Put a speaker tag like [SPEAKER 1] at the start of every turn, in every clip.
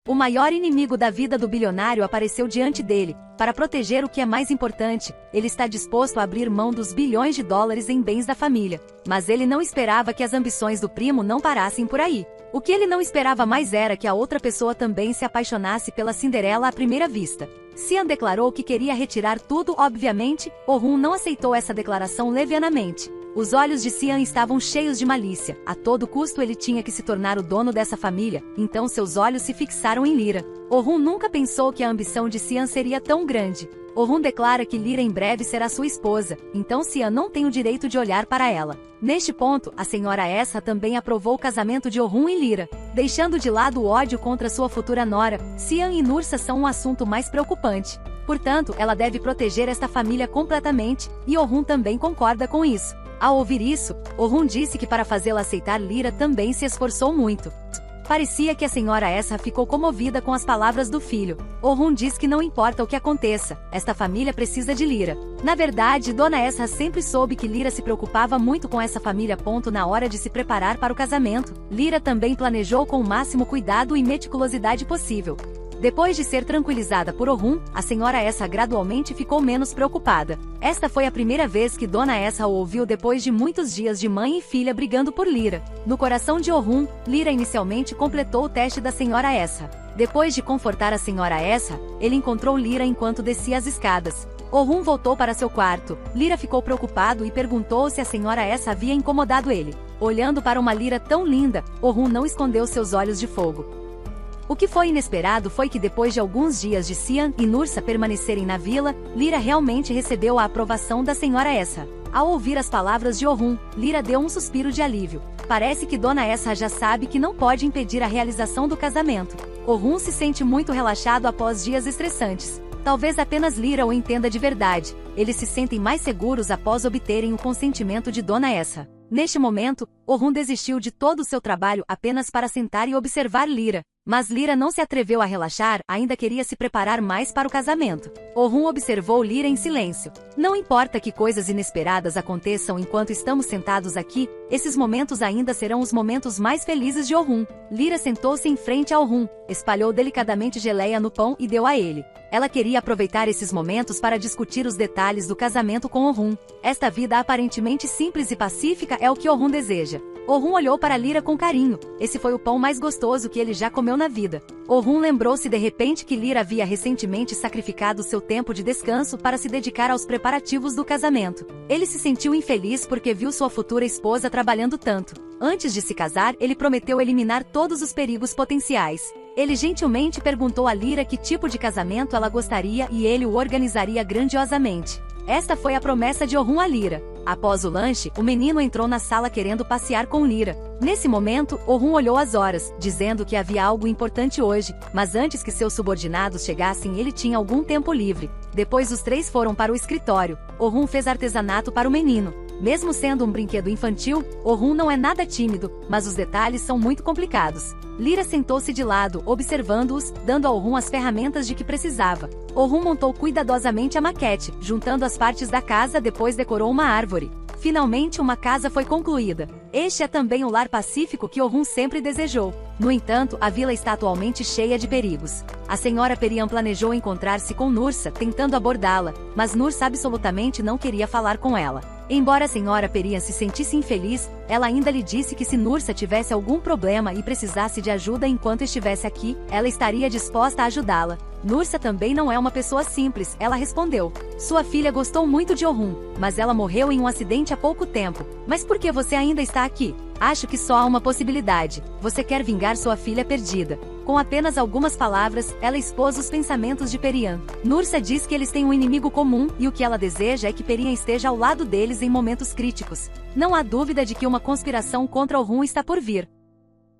[SPEAKER 1] O maior inimigo da vida do bilionário apareceu diante dele. Para proteger o que é mais importante, ele está disposto a abrir mão dos bilhões de dólares em bens da família. Mas ele não esperava que as ambições do primo não parassem por aí. O que ele não esperava mais era que a outra pessoa também se apaixonasse pela Cinderela à primeira vista. Sean declarou que queria retirar tudo, obviamente. Oh-hun não aceitou essa declaração levianamente. Os olhos de Sean estavam cheios de malícia. A todo custo ele tinha que se tornar o dono dessa família, então seus olhos se fixaram em Lyra. Oh-hun nunca pensou que a ambição de Sean seria tão grande. Oh-hun declara que Lyra em breve será sua esposa, então Sean não tem o direito de olhar para ela. Neste ponto, a senhora Essa também aprovou o casamento de Oh-hun e Lyra. Deixando de lado o ódio contra sua futura nora, Sean e Nursa são um assunto mais preocupante. Portanto, ela deve proteger esta família completamente, e Oh-hun também concorda com isso. Ao ouvir isso, Oh-hun disse que para fazê-la aceitar Lyra também se esforçou muito. Parecia que a senhora Essa ficou comovida com as palavras do filho. Oh-hun diz que não importa o que aconteça, esta família precisa de Lyra. Na verdade, Dona Essa sempre soube que Lyra se preocupava muito com essa família. Na hora de se preparar para o casamento, Lyra também planejou com o máximo cuidado e meticulosidade possível. Depois de ser tranquilizada por Oh-hun, a senhora Essa gradualmente ficou menos preocupada. Esta foi a primeira vez que Dona Essa o ouviu depois de muitos dias de mãe e filha brigando por Lyra. No coração de Oh-hun, Lyra inicialmente completou o teste da senhora Essa. Depois de confortar a senhora Essa, ele encontrou Lyra enquanto descia as escadas. Oh-hun voltou para seu quarto. Lyra ficou preocupado e perguntou se a senhora Essa havia incomodado ele. Olhando para uma Lyra tão linda, Oh-hun não escondeu seus olhos de fogo. O que foi inesperado foi que depois de alguns dias de Sean e Nursa permanecerem na vila, Lyra realmente recebeu a aprovação da senhora Essa. Ao ouvir as palavras de Oh-hun, Lyra deu um suspiro de alívio. Parece que Dona Essa já sabe que não pode impedir a realização do casamento. Oh-hun se sente muito relaxado após dias estressantes. Talvez apenas Lyra o entenda de verdade. Eles se sentem mais seguros após obterem o consentimento de Dona Essa. Neste momento, Oh-hun desistiu de todo o seu trabalho apenas para sentar e observar Lyra. Mas Lyra não se atreveu a relaxar, ainda queria se preparar mais para o casamento. Oh-hun observou Lyra em silêncio. Não importa que coisas inesperadas aconteçam enquanto estamos sentados aqui, esses momentos ainda serão os momentos mais felizes de Oh-hun. Lyra sentou-se em frente a Oh-hun, espalhou delicadamente geleia no pão e deu a ele. Ela queria aproveitar esses momentos para discutir os detalhes do casamento com Oh-hun. Esta vida aparentemente simples e pacífica é o que Oh-hun deseja. Oh-hun olhou para Lyra com carinho. Esse foi o pão mais gostoso que ele já comeu na vida. Oh-hun lembrou-se de repente que Lyra havia recentemente sacrificado seu tempo de descanso para se dedicar aos preparativos do casamento. Ele se sentiu infeliz porque viu sua futura esposa trabalhando tanto. Antes de se casar, ele prometeu eliminar todos os perigos potenciais. Ele gentilmente perguntou a Lyra que tipo de casamento ela gostaria e ele o organizaria grandiosamente. Esta foi a promessa de Oh-hun a Lyra. Após o lanche, o menino entrou na sala querendo passear com Lyra. Nesse momento, Oh-hun olhou as horas, dizendo que havia algo importante hoje, mas antes que seus subordinados chegassem ele tinha algum tempo livre. Depois os três foram para o escritório. Oh-hun fez artesanato para o menino. Mesmo sendo um brinquedo infantil, Oh-hun não é nada tímido, mas os detalhes são muito complicados. Lyra sentou-se de lado, observando-os, dando a Oh-hun as ferramentas de que precisava. Oh-hun montou cuidadosamente a maquete, juntando as partes da casa, depois decorou uma árvore. Finalmente uma casa foi concluída. Este é também o lar pacífico que Oh-hun sempre desejou. No entanto, a vila está atualmente cheia de perigos. A senhora Perian planejou encontrar-se com Nursa, tentando abordá-la, mas Nursa absolutamente não queria falar com ela. Embora a senhora Perian se sentisse infeliz, ela ainda lhe disse que se Nursa tivesse algum problema e precisasse de ajuda enquanto estivesse aqui, ela estaria disposta a ajudá-la. Nursa também não é uma pessoa simples, ela respondeu. Sua filha gostou muito de Oh-hun, mas ela morreu em um acidente há pouco tempo. Mas por que você ainda está aqui? Acho que só há uma possibilidade. Você quer vingar sua filha perdida. Com apenas algumas palavras, ela expôs os pensamentos de Perian. Nursa diz que eles têm um inimigo comum, e o que ela deseja é que Perian esteja ao lado deles em momentos críticos. Não há dúvida de que uma conspiração contra Oh-hun está por vir.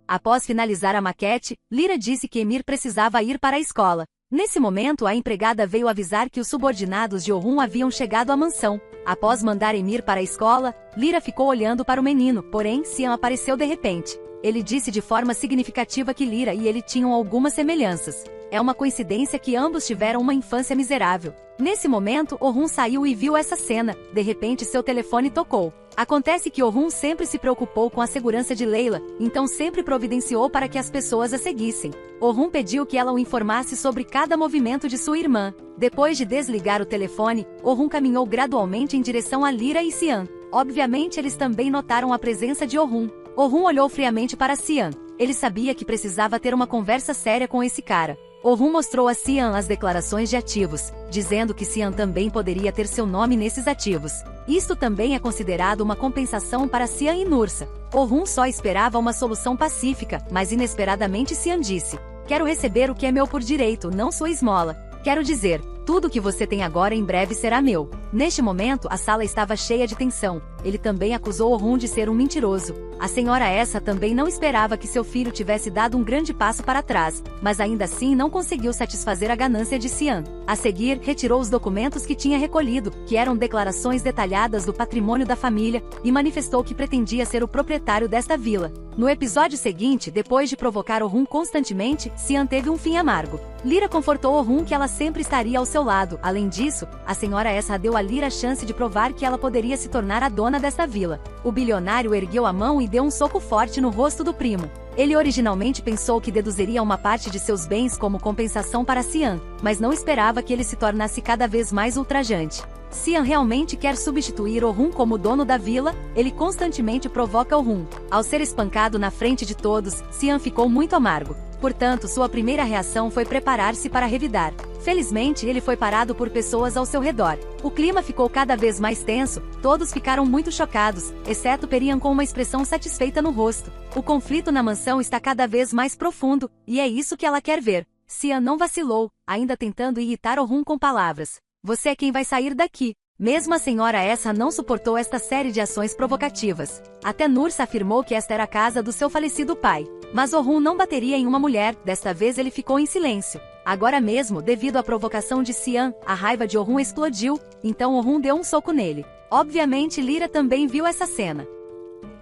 [SPEAKER 1] Após finalizar a maquete, Lyra disse que Emir precisava ir para a escola. Nesse momento a empregada veio avisar que os subordinados de Oh-hun haviam chegado à mansão. Após mandar Emir para a escola, Lyra ficou olhando para o menino, porém Sean apareceu de repente. Ele disse de forma significativa que Lyra e ele tinham algumas semelhanças. É uma coincidência que ambos tiveram uma infância miserável. Nesse momento, Oh-hun saiu e viu essa cena. De repente seu telefone tocou. Acontece que Orhun sempre se preocupou com a segurança de Layla, então sempre providenciou para que as pessoas a seguissem. Orhun pediu que ela o informasse sobre cada movimento de sua irmã. Depois de desligar o telefone, Orhun caminhou gradualmente em direção a Lyra e Xian. Obviamente eles também notaram a presença de Orhun. Orhun olhou friamente para Xian. Ele sabia que precisava ter uma conversa séria com esse cara. Orhun mostrou a Xian as declarações de ativos, dizendo que Xian também poderia ter seu nome nesses ativos. Isto também é considerado uma compensação para Xian e Nursa. Orhun só esperava uma solução pacífica, mas inesperadamente Xian disse: "Quero receber o que é meu por direito, não sua esmola. Quero dizer, tudo que você tem agora em breve será meu." Neste momento, a sala estava cheia de tensão. Ele também acusou Orhun de ser um mentiroso. A senhora essa também não esperava que seu filho tivesse dado um grande passo para trás, mas ainda assim não conseguiu satisfazer a ganância de Xian. A seguir, retirou os documentos que tinha recolhido, que eram declarações detalhadas do patrimônio da família, e manifestou que pretendia ser o proprietário desta vila. No episódio seguinte, depois de provocar Orhun constantemente, Xian teve um fim amargo. Lyra confortou Orhun que ela sempre estaria ao seu lado. Além disso, a senhora essa deu a Lyra a chance de provar que ela poderia se tornar a dona desta vila. O bilionário ergueu a mão e deu um soco forte no rosto do primo. Ele originalmente pensou que deduziria uma parte de seus bens como compensação para Xian, mas não esperava que ele se tornasse cada vez mais ultrajante. Xian realmente quer substituir Orhun como dono da vila, ele constantemente provoca Orhun. Ao ser espancado na frente de todos, Xian ficou muito amargo. Portanto, sua primeira reação foi preparar-se para revidar. Felizmente, ele foi parado por pessoas ao seu redor. O clima ficou cada vez mais tenso, todos ficaram muito chocados, exceto Perian com uma expressão satisfeita no rosto. O conflito na mansão está cada vez mais profundo, e é isso que ela quer ver. Xian não vacilou, ainda tentando irritar Orhun com palavras. "Você é quem vai sair daqui." Mesmo a senhora essa não suportou esta série de ações provocativas. Até Nursa afirmou que esta era a casa do seu falecido pai. Mas Orhun não bateria em uma mulher, desta vez ele ficou em silêncio. Agora mesmo, devido à provocação de Xian, a raiva de Orhun explodiu, então Orhun deu um soco nele. Obviamente Lyra também viu essa cena.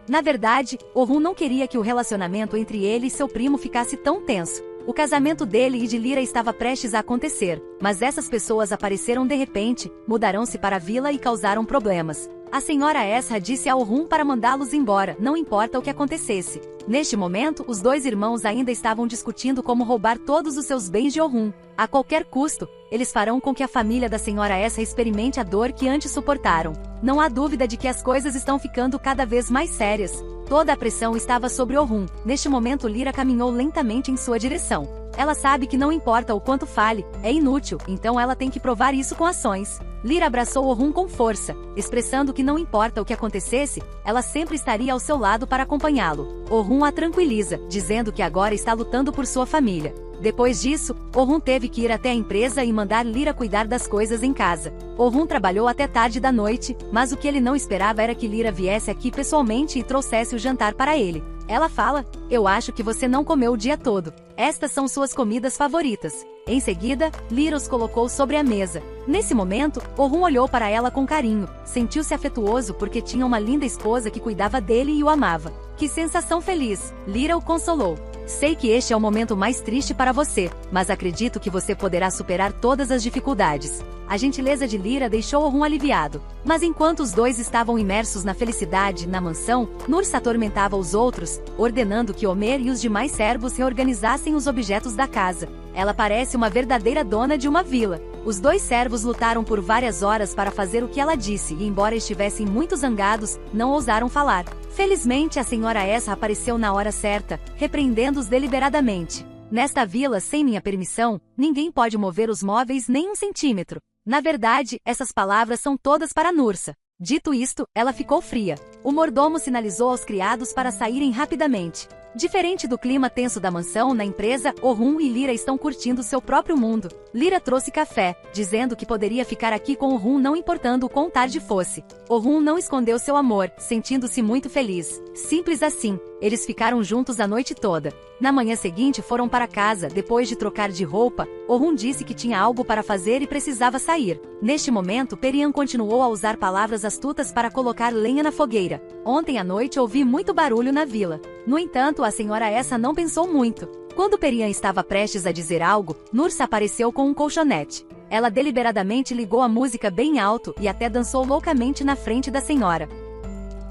[SPEAKER 1] Na verdade, Orhun não queria que o relacionamento entre ele e seu primo ficasse tão tenso. O casamento dele e de Lyra estava prestes a acontecer, mas essas pessoas apareceram de repente, mudaram-se para a vila e causaram problemas. A senhora essa disse a Orhun para mandá-los embora, não importa o que acontecesse. Neste momento, os dois irmãos ainda estavam discutindo como roubar todos os seus bens de Orhun. A qualquer custo, eles farão com que a família da senhora essa experimente a dor que antes suportaram. Não há dúvida de que as coisas estão ficando cada vez mais sérias. Toda a pressão estava sobre Orhun. Neste momento Lyra caminhou lentamente em sua direção. Ela sabe que não importa o quanto fale, é inútil, então ela tem que provar isso com ações. Lyra abraçou Orhun com força, expressando que não importa o que acontecesse, ela sempre estaria ao seu lado para acompanhá-lo. Orhun a tranquiliza, dizendo que agora está lutando por sua família. Depois disso, Orhun teve que ir até a empresa e mandar Lyra cuidar das coisas em casa. Orhun trabalhou até tarde da noite, mas o que ele não esperava era que Lyra viesse aqui pessoalmente e trouxesse o jantar para ele. Ela fala: "Eu acho que você não comeu o dia todo. Estas são suas comidas favoritas." Em seguida, Lyra os colocou sobre a mesa. Nesse momento, Orhun olhou para ela com carinho, sentiu-se afetuoso porque tinha uma linda esposa que cuidava dele e o amava. Que sensação feliz! Lyra o consolou. "Sei que este é o momento mais triste para você, mas acredito que você poderá superar todas as dificuldades." A gentileza de Lyra deixou Orhun aliviado. Mas enquanto os dois estavam imersos na felicidade na mansão, Nursa atormentava os outros, ordenando que Homer e os demais servos reorganizassem os objetos da casa. Ela parece uma verdadeira dona de uma vila. Os dois servos lutaram por várias horas para fazer o que ela disse e, embora estivessem muito zangados, não ousaram falar. Felizmente a senhora essa apareceu na hora certa, repreendendo-os deliberadamente. "Nesta vila sem minha permissão, ninguém pode mover os móveis nem um centímetro." Na verdade, essas palavras são todas para Nursa. Dito isto, ela ficou fria. O mordomo sinalizou aos criados para saírem rapidamente. Diferente do clima tenso da mansão na empresa, Orhun e Lyra estão curtindo seu próprio mundo. Lyra trouxe café, dizendo que poderia ficar aqui com Orhun não importando o quão tarde fosse. Orhun não escondeu seu amor, sentindo-se muito feliz. Simples assim, eles ficaram juntos a noite toda. Na manhã seguinte foram para casa, depois de trocar de roupa, Orhun disse que tinha algo para fazer e precisava sair. Neste momento Perian continuou a usar palavras astutas para colocar lenha na fogueira. "Ontem à noite ouvi muito barulho na vila." No entanto, a senhora essa não pensou muito. Quando Perian estava prestes a dizer algo, Nursa apareceu com um colchonete. Ela deliberadamente ligou a música bem alto e até dançou loucamente na frente da senhora.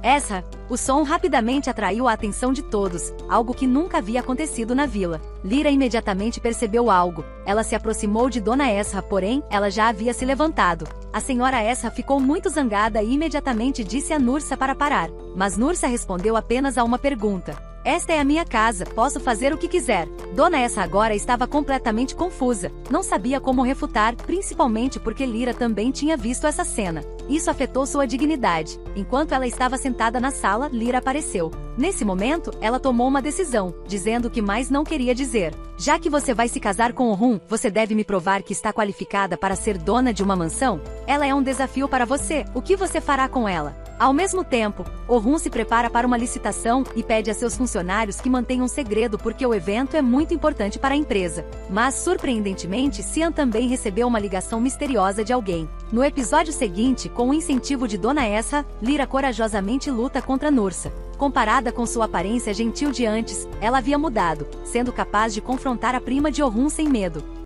[SPEAKER 1] Esra, o som rapidamente atraiu a atenção de todos, algo que nunca havia acontecido na vila. Lyra imediatamente percebeu algo. Ela se aproximou de Dona Esra, porém, ela já havia se levantado. A senhora Esra ficou muito zangada e imediatamente disse a Nursa para parar. Mas Nursa respondeu apenas a uma pergunta. Esta é a minha casa, posso fazer o que quiser. Dona Esra agora estava completamente confusa. Não sabia como refutar, principalmente porque Lyra também tinha visto essa cena. Isso afetou sua dignidade. Enquanto ela estava sentada na sala, Lyra apareceu. Nesse momento, ela tomou uma decisão, dizendo o que mais não queria dizer. Já que você vai se casar com Orun, você deve me provar que está qualificada para ser dona de uma mansão? Ela é um desafio para você, o que você fará com ela? Ao mesmo tempo, Orun se prepara para uma licitação e pede a seus funcionários que mantenham segredo porque o evento é muito importante para a empresa. Mas, surpreendentemente, Cian também recebeu uma ligação misteriosa de alguém. No episódio seguinte, com o incentivo de Dona Esra, Lyra corajosamente luta contra Nursa. Comparada com sua aparência gentil de antes, ela havia mudado, sendo capaz de confrontar a prima de Orun sem medo.